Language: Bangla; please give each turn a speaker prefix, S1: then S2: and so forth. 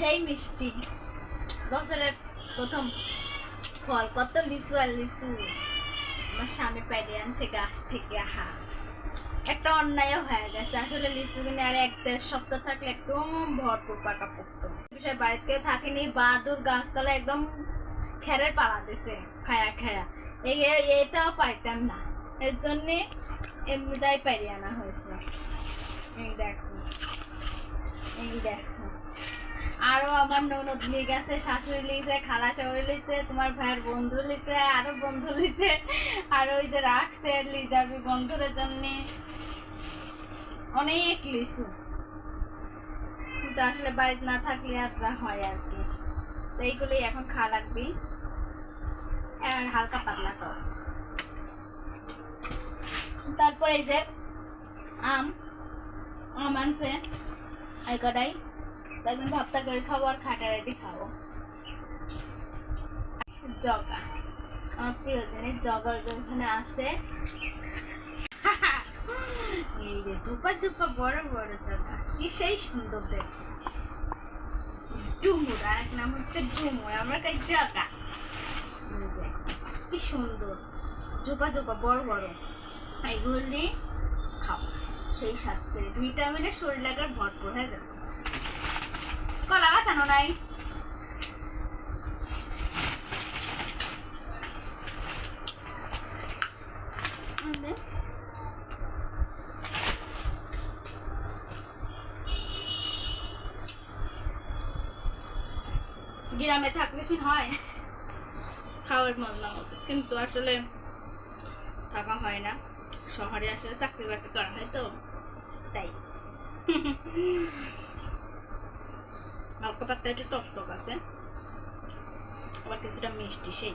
S1: হেই মিষ্টি বছরের প্রথম ফল কত লিচু আর লিচু আমার স্বামী পেড়ে আনছে গাছ থেকে। আহা একটা অন্যায় হয়ে গেছে আসলে লিচু কিনে আর 1-1.5 সপ্তাহ থাকলে একদম ভরপুর পাকা পড়তো। বিষয় বাড়িতে কেউ থাকেনি, বাদুর গাছতলা একদম খেরের পালা দিছে খায়া খায়া। এটাও পাইতাম না, এর জন্যে এমনিটাই পাইরে আনা হয়েছে। এই দেখো, এই দেখো, আরো আমার ননদ লিয়ে গেছে, শাশুড়ি লিখছে, খালা সবাই লিখছে, তোমার ভাইয়ের বন্ধু লিখছে, আরো বন্ধু লিখছে, আর ওই যে রাখছে লি যাবি বন্ধুদের জন্য অনেক লিচু। কিন্তু আসলে বাড়িতে না থাকলে আর যা হয় আর কি, তো এইগুলোই এখন খাওয়া লাগবে, হালকা পাতলা খাও। তারপরে এই যে আম আনছে এই কটাই, একদিন ভর্তা করে খাবো আর খাটারে দিয়ে খাবো। জগা আমার প্রিয় জিনিস, জগা ওখানে আছে। এই যে জোপা জোপা বড় বড় জগা, কি সেই সুন্দর দেখতে। ডুমুর আর এক নাম হচ্ছে ডুমুর, আমার কাছে জগা। কি সুন্দর জোপা জোপা বড় বড়, এইগুলি খাও সেই স্বাদ করে, ভিটামিনে শরীর লাগার ভরপুর হয়ে গেল। কলা গাছ আনো নাই? গ্রামে থাকলে সে হয় খাওয়ার মজা মতো, কিন্তু আসলে থাকা হয় না, শহরে আসলে চাকরি বাকরি করা হয় তো তাই। হালকা পাতলা একটু টক টক আছে, আবার কিছুটা মিষ্টি সেই।